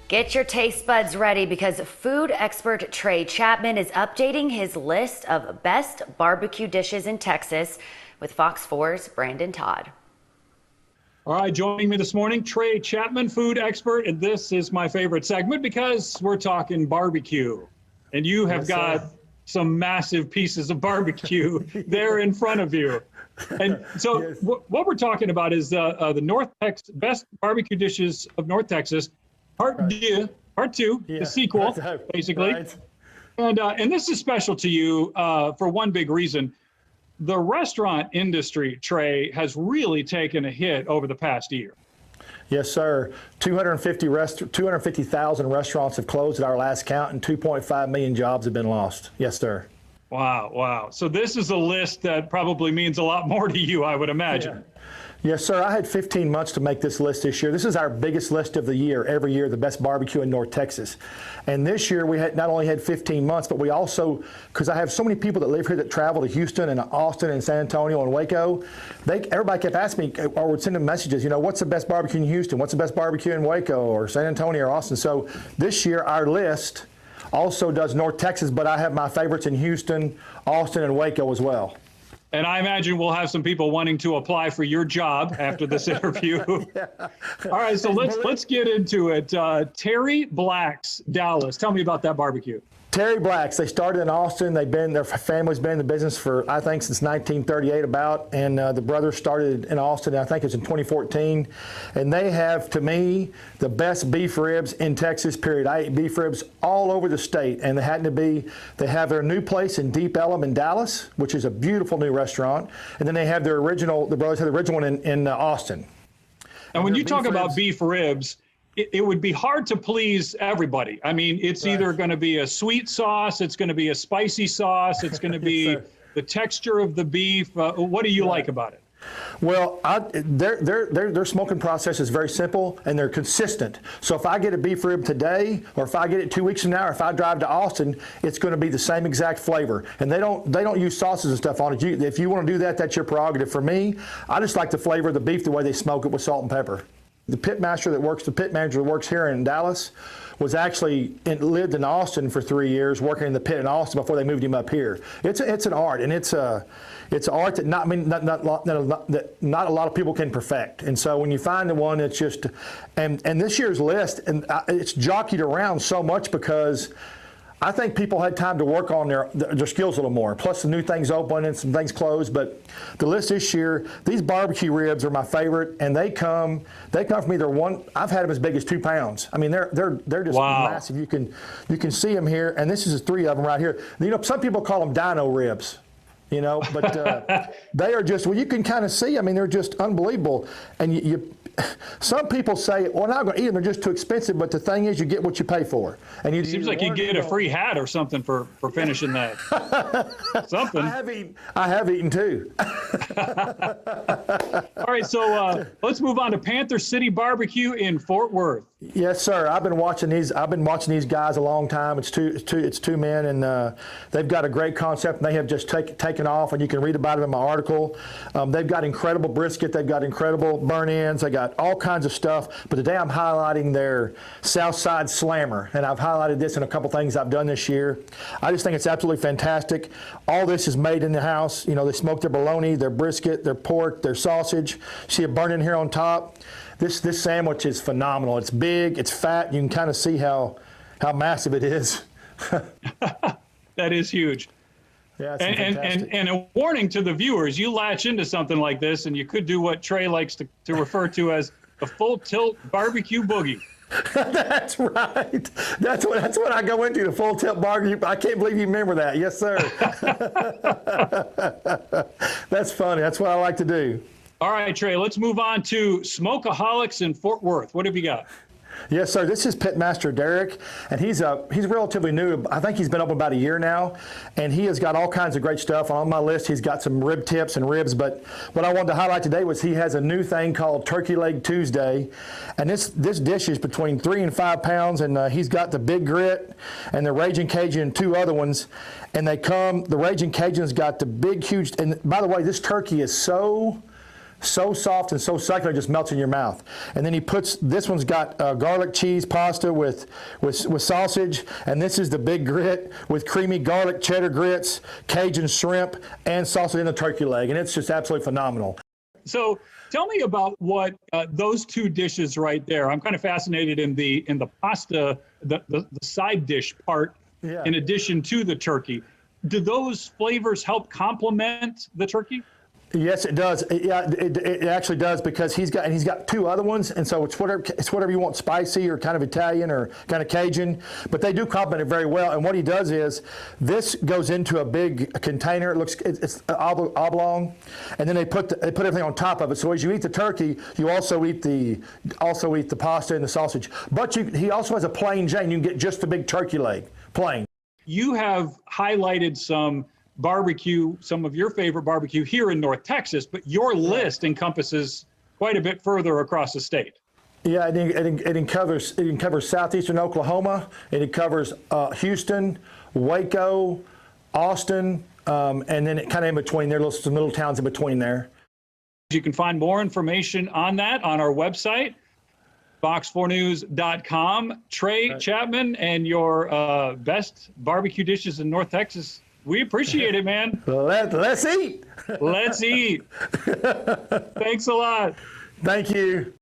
Get your taste buds ready because food expert Trey Chapman is updating his list of best barbecue dishes in Texas with Fox 4's Brandon Todd. All right, joining me this morning, Trey Chapman, food expert, and this is my favorite segment because we're talking barbecue. And you have got some massive pieces of barbecue there in front of you. And so what we're talking about is the North Texas best barbecue dishes of North Texas, part two, the sequel, basically. Right. And this is special to you for one big reason. The restaurant industry, Trey, has really taken a hit over the past year. Yes, sir. 250,000 restaurants have closed at our last count, and 2.5 million jobs have been lost. Yes, sir. Wow, wow. So this is a list that probably means a lot more to you, I would imagine. Yeah. Yes, sir. I had 15 months to make this list this year. This is our biggest list of the year, every year, the best barbecue in North Texas. And this year, we had not only had 15 months, but we also, because I have so many people that live here that travel to Houston and Austin and San Antonio and Waco, everybody kept asking me, or would send them messages, you know, what's the best barbecue in Houston? What's the best barbecue in Waco or San Antonio or Austin? So this year, our list also does North Texas, but I have my favorites in Houston, Austin, and Waco as well. And I imagine we'll have some people wanting to apply for your job after this interview. Yeah. All right, so let's get into it. Terry Black's Dallas. Tell me about that barbecue. Terry Black's. They started in Austin. Their family's been in the business for, I think, since 1938 about. And the brothers started in Austin, I think it was in 2014. And they have, to me, the best beef ribs in Texas, period. I ate beef ribs all over the state. And they have their new place in Deep Ellum in Dallas, which is a beautiful new restaurant. And then they have the brothers have the original one in Austin. And when you talk about beef ribs, it would be hard to please everybody. I mean, it's either going to be a sweet sauce, it's going to be a spicy sauce, it's going to be the texture of the beef. What do you like about it? Well, their smoking process is very simple and they're consistent. So if I get a beef rib today, or if I get it 2 weeks from now, or if I drive to Austin, it's going to be the same exact flavor. And they don't use sauces and stuff on it. If you want to do that, that's your prerogative. For me, I just like the flavor of the beef the way they smoke it with salt and pepper. The pit manager that works here in Dallas was actually lived in Austin for 3 years, working in the pit in Austin before they moved him up here. It's an art, and it's an art that not a lot of people can perfect. And so when you find the one that's just, and this year's list, and it's jockeyed around so much because I think people had time to work on their skills a little more. Plus, the new things open and some things closed. But the list this year, these barbecue ribs are my favorite, and they come from either one. I've had them as big as 2 pounds. I mean, they're just massive. You can see them here, and this is 3 of them right here. You know, some people call them dino ribs. You know, but they are just, well, you can kind of see. I mean, they're just unbelievable, and some people say, well, I'm not going to eat them, they're just too expensive, but the thing is you get what you pay for. And it seems like you get a free hat or something for finishing that. Something. I have eaten too. All right, so let's move on to Panther City BBQ in Fort Worth. Yes, sir. I've been watching these guys a long time. It's two men, and they've got a great concept, and they have just taken off, and you can read about it in my article. They've got incredible brisket. They've got incredible burn-ins. They got all kinds of stuff. But today I'm highlighting their Southside Slammer, and I've highlighted this in a couple things I've done this year. I just think it's absolutely fantastic. All this is made in the house. You know, they smoke their bologna, their brisket, their pork, their sausage. See it burning here on top. This sandwich is phenomenal. It's big, it's fat. You can kind of see how massive it is. That is huge. Yeah, and a warning to the viewers, you latch into something like this and you could do what Trey likes to refer to as the full tilt barbecue boogie. That's right. That's what I go into, the full tilt barbecue. I can't believe you remember that. Yes, sir. That's funny. That's what I like to do. All right, Trey, let's move on to Smokaholics in Fort Worth. What have you got? Yes, sir. This is Pitmaster Derek, and he's relatively new. I think he's been open about a year now, and he has got all kinds of great stuff. On my list, he's got some rib tips and ribs, but what I wanted to highlight today was he has a new thing called Turkey Leg Tuesday, and this dish is between 3 and 5 pounds, and he's got the Big Grit and the Raging Cajun and 2 other ones, and the Raging Cajun's got the big, huge, and by the way, this turkey is so so soft and so succulent, it just melts in your mouth. And then he puts, this one's got garlic cheese pasta with sausage, and this is the big grit with creamy garlic cheddar grits, Cajun shrimp, and sausage in the turkey leg, and it's just absolutely phenomenal. So tell me about what those two dishes right there. I'm kind of fascinated in the pasta, the side dish part, in addition to the turkey. Do those flavors help complement the turkey? Yes, it does. It actually does, because he's got two other ones, and so it's whatever you want, spicy or kind of Italian or kind of Cajun. But they do complement it very well. And what he does is, this goes into a big container. It's oblong, and then they put everything on top of it. So as you eat the turkey, you also eat the pasta and the sausage. But he also has a plain Jane. You can get just the big turkey leg, plain. You have highlighted some barbecue, some of your favorite barbecue here in North Texas, but your list encompasses quite a bit further across the state. Yeah, it covers southeastern Oklahoma, and it covers Houston, Waco, Austin, and then it kind of in between there, some little towns in between there. You can find more information on that on our website, fox4news.com. Trey Chapman and your best barbecue dishes in North Texas. We appreciate it, man. Let's eat. Let's eat. Thanks a lot. Thank you.